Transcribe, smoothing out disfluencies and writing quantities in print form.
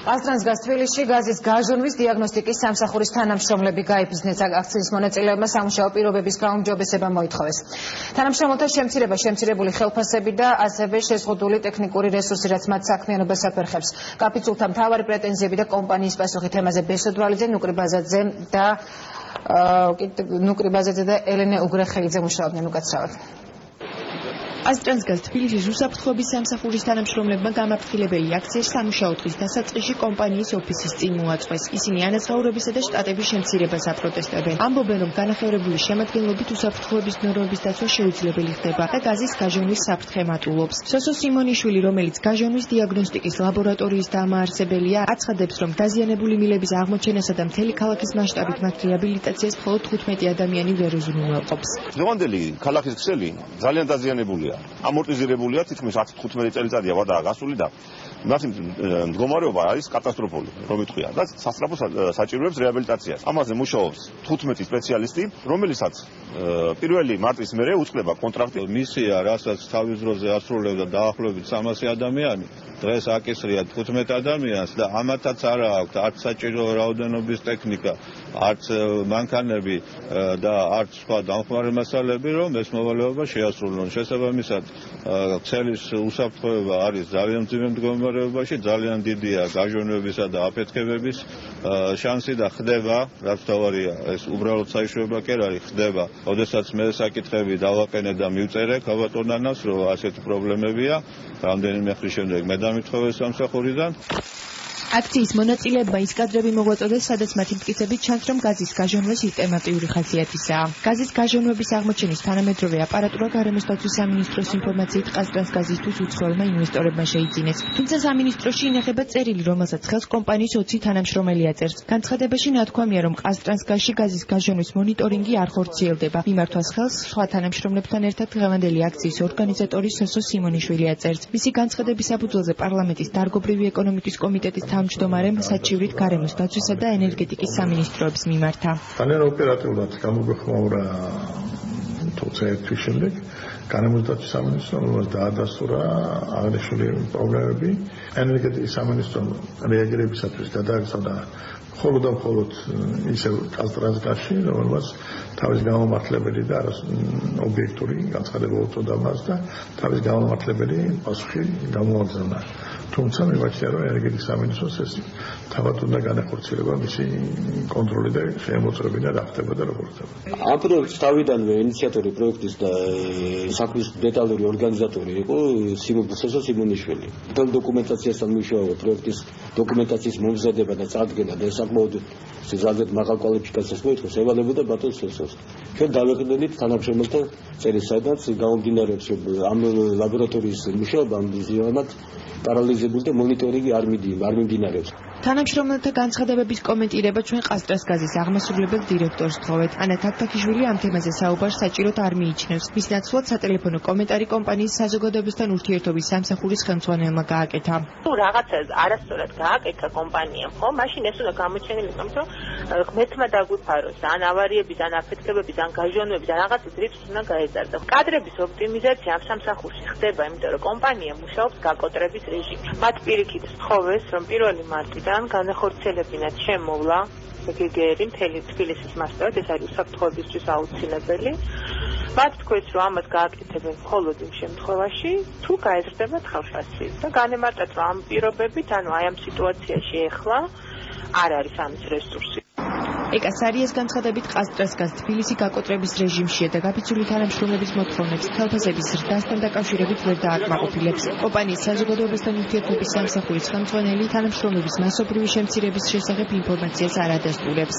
Აზტრანსგაზ თბილისში გაზის გაჟონვის დიაგნოსტიკის სამსახურის თანამშრომლები გაიფიცნეს. აქციის მონაწილეებმა სამუშაო პირობების გაუმჯობესება მოითხოვეს. თანამშრომელთა შემცირებული ხელფასები და ასევე შეზღუდული ტექნიკური რესურსი, რაც მათ საქმიანობას აფერხებს. კაპიცულთა მთავარი პრეტენზიები და კომპანიის პასუხი თემაზე ბესოდვალიძე, ნუკრიბაზაძე და ელენე უგრეხელიძე მუშაობდნენ უკაცრავად. აზტრანსგაზ თბილისის უსაფრთხოების სამსახურის თანამშრომლებმა გამაფრთხილებელი აქციაში სამუშაო დღის დასაწყისში კომპანიის ოფისის წინ მოაწყვეს. ისინი ანაზღაურებისა და შტატების შემცირებას აპროტესტებენ. ამბობენ, რომ განახევრებული შემადგენლობით უსაფრთხოების ნორმების დაცვა შეუძლებელი ხდება და გაზის გაჟონვის საფრთხე მატულობს. სოსო სიმონიშვილი, რომელიც გაჟონვის დიაგნოსტიკის ლაბორატორიის დამაარსებელია, აცხადებს, რომ დაზიანებული მილების აღმოჩენასა და მთელი ქალაქის მასშტაბით მათ რეაბილიტაციას მხოლოდ 15 ადამიანი ვერ უზრუნველყოფს. დღევანდელი ქალაქის ქსელი ძალიან დაზიანებულია. ამორტიზირებულია, თითქმის 10-15 წელიწადია ვადაა გასული და მათი მდგომარეობა არის კატასტროფული, რომ იტყვია და სასწრაფო საჭიროებს რეაბილიტაციას. ამაზე მუშაობს 15 სპეციალისტი, რომელსაც პირველი მარტის მერე უწყდება კონტრაქტი. მისია, რასაც თავის დროზე ასრულებდა დაახლოებით 300 ადამიანი, დღეს აკისრია 15 ადამიანს და ამათაც არა აქვთ არც საჭირო რაოდენობის ტექნიკა, არც მანქანები და არც სხვა დამხმარე მასალები, რომ ეს მოვალეობა შეასრულონ. შესაბამისად, ქსელის უსაფრთხოება არის ძალიან მძიმე მდგომარეობაში, ძალიან დიდია გაჟონვებისა და აფეთქებების შანსი და ხდება, რაც თავარია, ეს უბრალოდ საიშვება კი არ არის, ხდება. ოდესაც მე საკითხები დავაყენე და მივწერე ქალბატონ ანას, რომ ასეთი პრობლემებია, რამდენიმე ხნის შემდეგ მე დამითხოვეს სამსახურიდან. აქციის მონაწილეებმა ის კადრები მოგვაწოდეს, სადაც მათი მტკიცებით ჩანს, რომ გაზის გაჟონვა სისტემატიური ხასიათისაა. გაზის გაჟონვების აღმოჩენის თანამედროვე აპარატურა გარემოს დაცვის სამინისტროს ინფორმაციით აზტრანსგაზისთვის უცხოელმა ინვესტორებმა შეიძინეს. თუმცა სამინისტროში ინახება წერილი, რომელსაც ხელს კომპანიის 20 თანამშრომელი აწერს. განცხადებაში ნათქვამია, რომ აზტრანსგაზში გაზის გაჟონვის მონიტორინგი არ ხორციელდება. მიმართვას ხელს სხვა თანამშრომლებთან ერთად დღევანდელი აქციის ორგანიზატორი სოსო სიმონიშვილი აწერს. მისი განცხადების საფუძველზე პარლამენტის დარგობრივი ეკონომიკის კომიტეტის თავმჯდომარემ საჩივრით გარემოს დაცვისა და ენერგეტიკის სამინისტროებს მიმართა. ძალიან ოპერატიულად გამოგხმაურა თუმცა ერთი შემდეგ გარემოს დაცვის სამინისტრომ დაადასტურა აღნიშნული პრობლემები. ენერგეტიკის სამინისტრომ რეაგირებისათვის გადააგზავნა მხოლოდ ისევ აზტრანსგაზში, რომელსაც თავის გამომართლებელი და ობიექტური განცხადება უწოდა მას და თავის გამომართლებელი პასუხი გამოაგზავნა. თუმცა მიმაჩნია, რომ ენერგეტიკის სამინისტროს ეს თავად უნდა განახორციელება მისი კონტროლი და შემოწმებინა რა ხდება და როგორ ხდება. ამ პროექტის თავიდანვე ინიციატორი პროექტის და საქმის დეტალური ორგანიზატორი იყო სოსო სიმონიშვილი. მთელ დოკუმენტაციასთან მუშაობდა, პროექტის დოკუმენტაციის მომზადება და წარდგენა და საკმაოდ ზოგადად მაღალ კვალიფიკაციას მოითხოვს, ევალებოდა ბატონ სოსოს. ჩვენ დავეყრდნით თანამშრომელთა წერილს, სადაც გამომდინარეობს, რომ ამ ლაბორატორიის მუშაობა ამბიზიანად პარალიზებული და მონიტორინგი არ მიმდინარეობს. თანამშრომელთა განცხადებების კომენტირება ჩვენ ყაზტრანსგაზის აღმასრულებელ დირექტორს თხოვეთ. ანა თაქთაქიშვილი ამ თემაზე საუბარს საჭიროდ არ მიიჩნევს. მის ნაცვლად სატელეფონო კომენტარი კომპანიის საზოგადოებასთან ურთიერთობის სამსახურის ხელმძღვანელმა გააკეთა. თუ რაღაცა არასწორად გააკეთა კომპანიამ, ხო, მაშინ ეს უნდა გამოჩენილიყო, რომ ღმერთმა დაგვიფაროს, ან ავარიების, ან აფეთქებების, ან გაჟონვების, ან რაღაცის რიცხვს უნდა გაეზარდა. კადრების ოპტიმიზაცია ამ სამსახურში ხდება, იმიტომ რომ კომპანია მუშაობს გაკოტრების რეჟიმში. მათ პირიქით სთხოვეს, რომ 1 მარტიდან განახორციელებინათ შემოვლა გეგერი მთელი თბილისის მასშტაბით, ეს არის უსაფრთხოებისთვის აუცილებელი. მათ თქვეს, რომ ამას გააკეთებენ მხოლოდ იმ შემთხვევაში, თუ გაეზრდება ხალხასი და განემარტათ, რომ ამ პირობებით, ანუ აი ამ სიტუაციაში ეხლა არ არის ამის რესურსი. ეკასარიეს განცხადებით ყაზტრანსგაზ თბილისი გაკოტრების რეჟიმშია და გაფიცული თანამშრომლების მოთხოვნებს ხელფასების ზრდასთან დაკავშირებით ვერ დააკმაყოფილებს. კომპანიის საზოგადოებასთან ურთიერთობის სამსახურის ხელმძღვანელი თანამშრომლების მასობრივი შემცირების შესახებ ინფორმაციას არ ადასტურებს.